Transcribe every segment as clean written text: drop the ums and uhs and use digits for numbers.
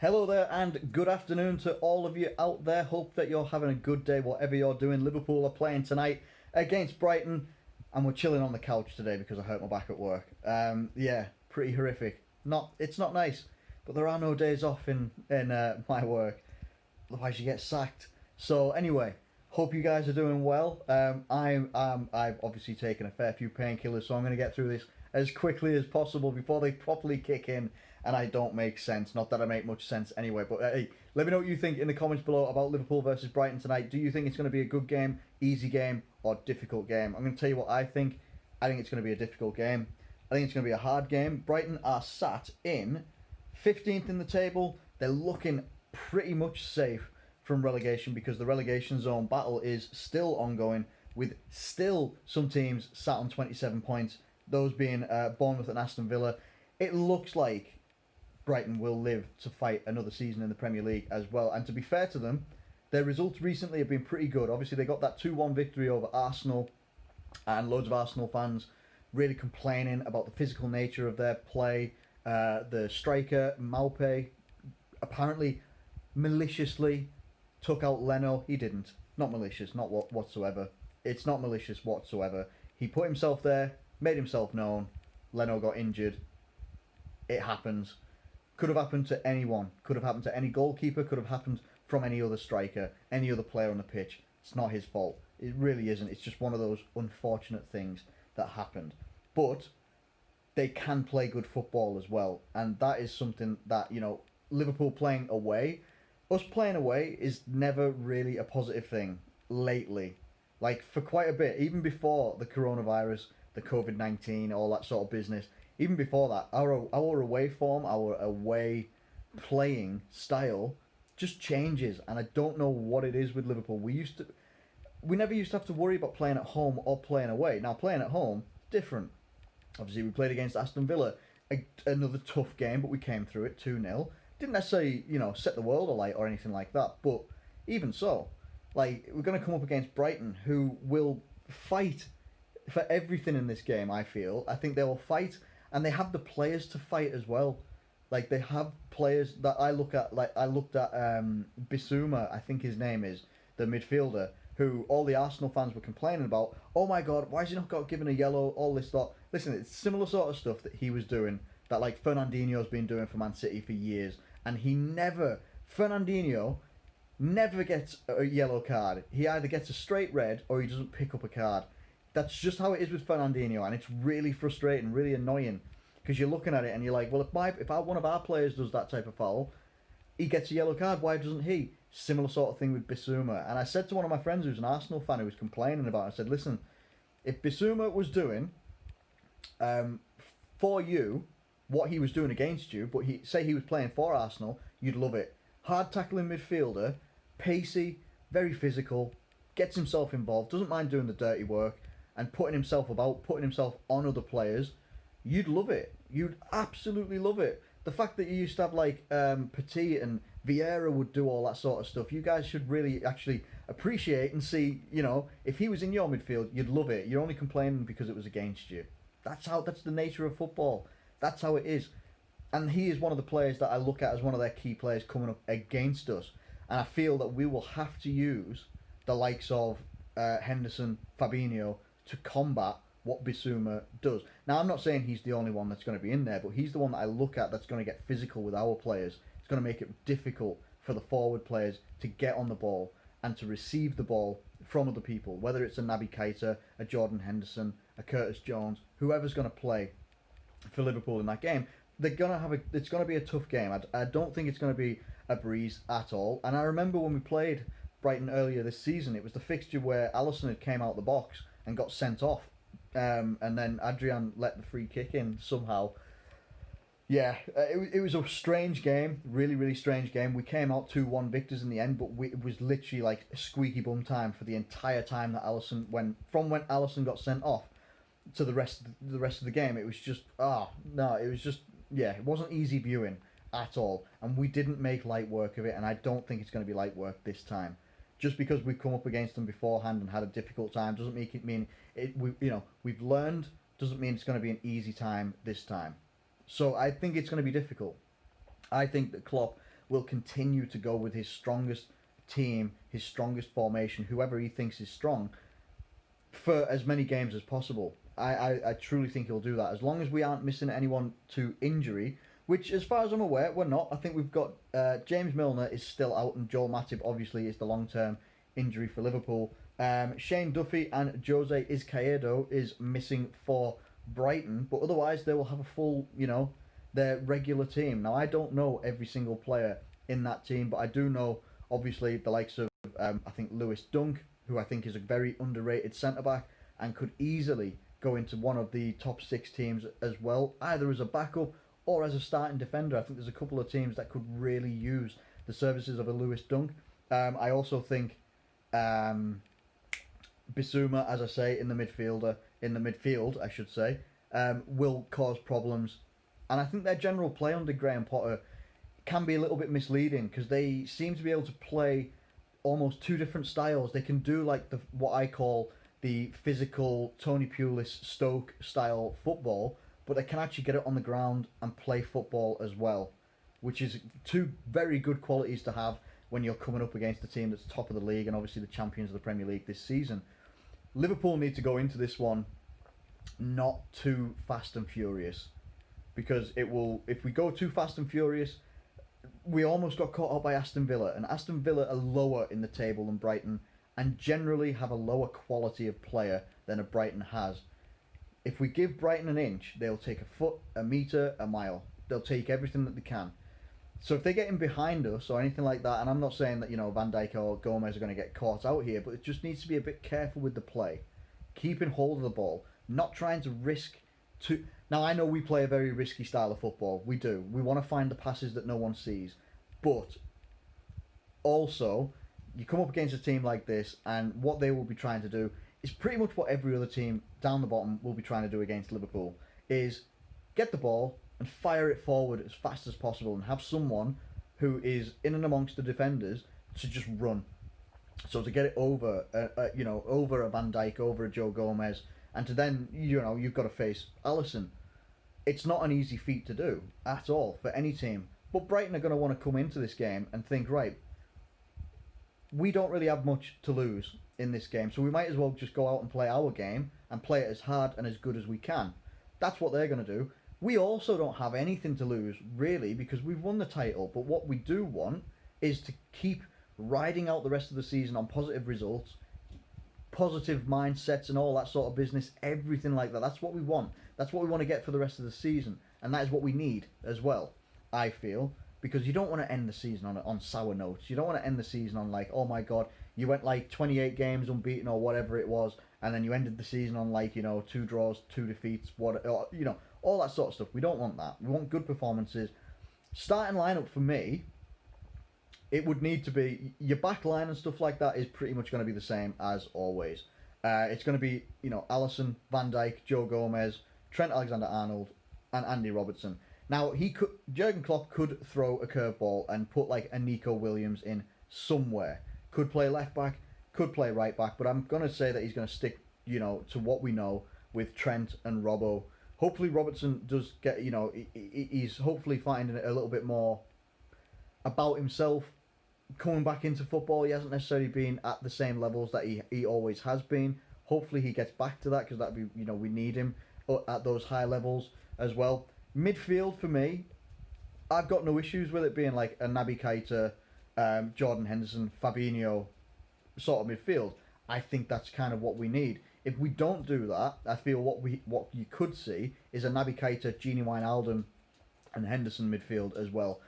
Hello there and good afternoon to all of you out there. Hope that you're having a good day, whatever you're doing. Liverpool are playing tonight against Brighton and we're chilling on the couch today because I hurt my back at work. Yeah, pretty horrific. It's not nice, but there are no days off in my work. Otherwise you get sacked. So anyway, hope you guys are doing well. I've obviously taken a fair few painkillers, so I'm going to get through this as quickly as possible before they properly kick in and I don't make sense. Not that I make much sense anyway, but hey, let me know what you think in the comments below about Liverpool versus Brighton tonight. Do you think it's going to be a good game, easy game, or difficult game? I'm going to tell you what I think. I think it's going to be a difficult game. I think it's going to be a hard game. Brighton are sat in 15th in the table. They're looking pretty much safe from relegation because the relegation zone battle is still ongoing with still some teams sat on 27 points, those being Bournemouth and Aston Villa. It looks like Brighton will live to fight another season in the Premier League as well. And to be fair to them, their results recently have been pretty good. Obviously, they got that 2-1 victory over Arsenal, and loads of Arsenal fans really complaining about the physical nature of their play. The striker, Maupe, apparently maliciously took out Leno. He didn't. Not malicious, not whatsoever. It's not malicious whatsoever. He put himself there, made himself known. Leno got injured. It happens. Could have happened to anyone. Could have happened to any goalkeeper. Could have happened from any other striker, any other player on the pitch. It's not his fault. It really isn't. It's just one of those unfortunate things that happened. But they can play good football as well. And that is something that, Liverpool playing away, us playing away is never really a positive thing lately. Like, for quite a bit, even before the coronavirus, the COVID-19, all that sort of business, even before that, our away form, our away playing style just changes, and I don't know what it is with Liverpool. We never used to have to worry about playing at home or playing away. Now playing at home, different. Obviously, we played against Aston Villa, another tough game, but we came through it 2-0. Didn't necessarily, set the world alight or anything like that, but even so, like, we're going to come up against Brighton, who will fight for everything in this game. I think they will fight. And they have the players to fight as well. Like, they have players that I look at, like, I looked at Bissouma, I think his name is, the midfielder, who all the Arsenal fans were complaining about. Oh my God, why has he not got given a yellow, all this lot? Listen, it's similar sort of stuff that he was doing, that, like, Fernandinho's been doing for Man City for years. And Fernandinho never gets a yellow card. He either gets a straight red or he doesn't pick up a card. That's just how it is with Fernandinho, and it's really frustrating, really annoying, because you're looking at it and you're like, well, if one of our players does that type of foul, he gets a yellow card. Why doesn't he? Similar sort of thing with Bissouma. And I said to one of my friends who's an Arsenal fan who was complaining about it, I said, listen, if Bissouma was doing for you what he was doing against you, but he was playing for Arsenal, you'd love it. Hard tackling midfielder, pacey, very physical, gets himself involved, doesn't mind doing the dirty work, and putting himself on other players, you'd love it. You'd absolutely love it. The fact that you used to have, like, Petit and Vieira would do all that sort of stuff, you guys should really actually appreciate and see, if he was in your midfield, you'd love it. You're only complaining because it was against you. That's the nature of football. That's how it is. And he is one of the players that I look at as one of their key players coming up against us. And I feel that we will have to use the likes of Henderson, Fabinho, to combat what Bissouma does. Now, I'm not saying he's the only one that's going to be in there, but he's the one that I look at that's going to get physical with our players. It's going to make it difficult for the forward players to get on the ball and to receive the ball from other people, whether it's a Naby Keita, a Jordan Henderson, a Curtis Jones, whoever's going to play for Liverpool in that game. It's going to be a tough game. I don't think it's going to be a breeze at all. And I remember when we played Brighton earlier this season, it was the fixture where Alisson had came out the box and got sent off, and then Adrian let the free kick in somehow. Yeah, it was a strange game, really, really strange game. We came out 2-1 victors in the end, but it was literally like a squeaky bum time for the entire time that Alisson when Alisson got sent off to the rest of the game. It was just it wasn't easy viewing at all, and we didn't make light work of it, and I don't think it's going to be light work this time. Just because we've come up against them beforehand and had a difficult time doesn't make it mean it. We've learned, doesn't mean it's going to be an easy time this time. So I think it's going to be difficult. I think that Klopp will continue to go with his strongest team, his strongest formation, whoever he thinks is strong, for as many games as possible. I truly think he'll do that. As long as we aren't missing anyone to injury, which as far as I'm aware, we're not. I think we've got James Milner is still out, and Joel Matip obviously is the long-term injury for Liverpool. Shane Duffy and Jose Izquierdo is missing for Brighton, but otherwise they will have a full, their regular team. Now, I don't know every single player in that team, but I do know, obviously, the likes of, I think, Lewis Dunk, who I think is a very underrated centre-back and could easily go into one of the top 6 teams as well, either as a backup or as a starting defender. I think there's a couple of teams that could really use the services of a Lewis Dunk. I also think Bissouma, as I say, in the midfield, I should say, will cause problems. And I think their general play under Graham Potter can be a little bit misleading because they seem to be able to play almost 2 different styles. They can do like what I call the physical Tony Pulis Stoke style football, but they can actually get it on the ground and play football as well, which is 2 very good qualities to have when you're coming up against a team that's top of the league and obviously the champions of the Premier League this season. Liverpool need to go into this one not too fast and furious, because if we go too fast and furious, we almost got caught up by Aston Villa, and Aston Villa are lower in the table than Brighton and generally have a lower quality of player than a Brighton has. If we give Brighton an inch, they'll take a foot, a metre, a mile. They'll take everything that they can. So if they get in behind us or anything like that, and I'm not saying that, Van Dijk or Gomez are going to get caught out here, but it just needs to be a bit careful with the play. Keeping hold of the ball, not trying to risk to... Now, I know we play a very risky style of football. We do. We want to find the passes that no one sees. But also, you come up against a team like this, and what they will be trying to do is pretty much what every other team down the bottom will be trying to do against Liverpool, is get the ball and fire it forward as fast as possible and have someone who is in and amongst the defenders to just run. So to get it over, over a Van Dijk, over a Joe Gomez, and to then, you've got to face Alisson. It's not an easy feat to do at all for any team. But Brighton are going to want to come into this game and think, right, we don't really have much to lose in this game, so we might as well just go out and play our game and play it as hard and as good as we can. That's what they're going to do. We also don't have anything to lose, really, because we've won the title, but what we do want is to keep riding out the rest of the season on positive results, positive mindsets and all that sort of business, everything like that. That's what we want. That's what we want to get for the rest of the season, and that is what we need as well, I feel, because you don't want to end the season on sour notes. You don't want to end the season on like, oh my god, you went like 28 games unbeaten or whatever it was, and then you ended the season on like, 2 draws, 2 defeats, all that sort of stuff. We don't want that. We want good performances. Starting lineup for me, it would need to be, your back line and stuff like that is pretty much going to be the same as always. It's going to be, Alisson, Van Dijk, Joe Gomez, Trent Alexander-Arnold, and Andy Robertson. Now, Jurgen Klopp could throw a curveball and put like a Nico Williams in somewhere. Could play left back, could play right back, but I'm going to say that he's going to stick, to what we know with Trent and Robbo. Hopefully Robertson does get, he's hopefully finding it a little bit more about himself coming back into football. He hasn't necessarily been at the same levels that he always has been. Hopefully he gets back to that, because that'd be, we need him at those high levels as well. Midfield for me, I've got no issues with it being like a Naby Keita, Jordan Henderson, Fabinho sort of midfield. I think that's kind of what we need. If we don't do that, I feel what you could see is a Naby Keita, Gini Wijnaldum, and Henderson midfield as well.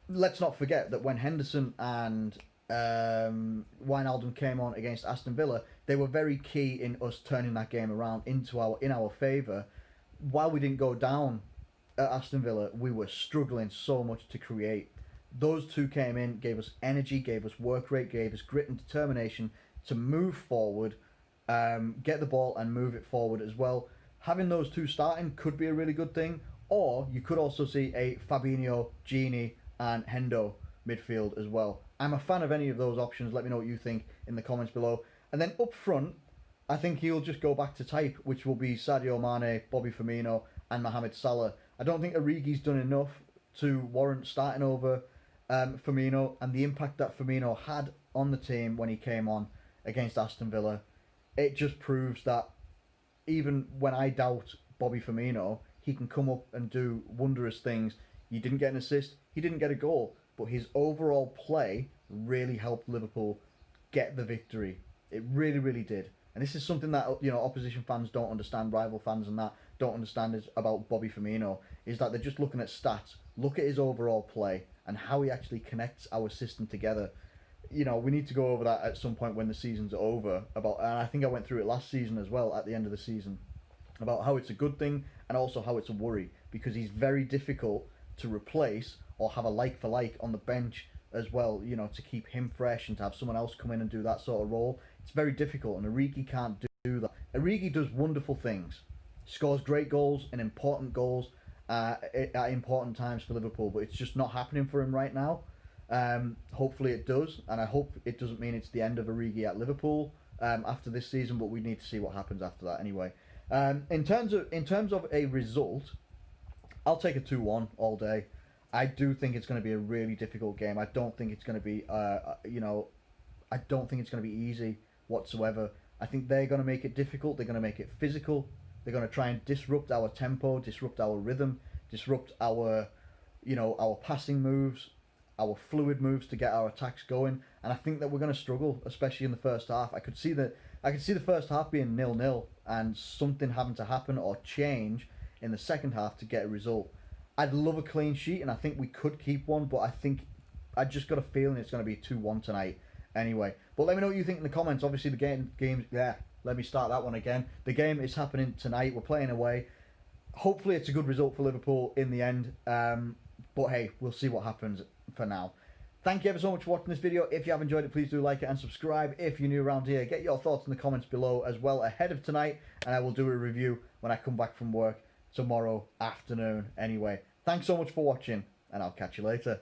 Let's not forget that when Henderson and Wijnaldum came on against Aston Villa, they were very key in us turning that game around in our favour. While we didn't go down at Aston Villa, we were struggling so much to create. Those two came in, gave us energy, gave us work rate, gave us grit and determination to move forward, get the ball and move it forward as well. Having those two starting could be a really good thing, or you could also see a Fabinho, Gini and Hendo midfield as well. I'm a fan of any of those options. Let me know what you think in the comments below. And then up front, I think he'll just go back to type, which will be Sadio Mane, Bobby Firmino and Mohamed Salah. I don't think Origi's done enough to warrant starting over Firmino and the impact that Firmino had on the team when he came on against Aston Villa. It just proves that even when I doubt Bobby Firmino, he can come up and do wondrous things. He didn't get an assist, he didn't get a goal, but his overall play really helped Liverpool get the victory. It really, really did. And this is something that opposition fans don't understand, rival fans and that don't understand is about Bobby Firmino, is that they're just looking at stats. Look at his overall play and how he actually connects our system together. We need to go over that at some point when the season's over. And I think I went through it last season as well, at the end of the season, about how it's a good thing and also how it's a worry, because he's very difficult to replace or have a like for like on the bench as well, to keep him fresh and to have someone else come in and do that sort of role. It's very difficult, and Origi can't do that. Origi does wonderful things, scores great goals and important goals at important times for Liverpool, but it's just not happening for him right now. Hopefully it does, and I hope it doesn't mean it's the end of Origi at Liverpool after this season, but we need to see what happens after that anyway. In terms of a result, I'll take a 2-1 all day. I do think it's going to be a really difficult game. I don't think it's going to be I don't think it's going to be easy whatsoever. I think they're going to make it difficult. They're going to make it physical. They're going to try and disrupt our tempo, disrupt our rhythm, disrupt our passing moves, our fluid moves to get our attacks going. And I think that we're going to struggle, especially in the first half. I could see the first half being 0-0 and something having to happen or change in the second half to get a result. I'd love a clean sheet, and I think we could keep one, but I just got a feeling it's going to be 2-1 tonight anyway. But let me know what you think in the comments. Obviously, the game, let me start that one again. The game is happening tonight. We're playing away. Hopefully, it's a good result for Liverpool in the end. But hey, we'll see what happens for now. Thank you ever so much for watching this video. If you have enjoyed it, please do like it and subscribe. If you're new around here, get your thoughts in the comments below as well ahead of tonight, and I will do a review when I come back from work tomorrow afternoon anyway. Thanks so much for watching, and I'll catch you later.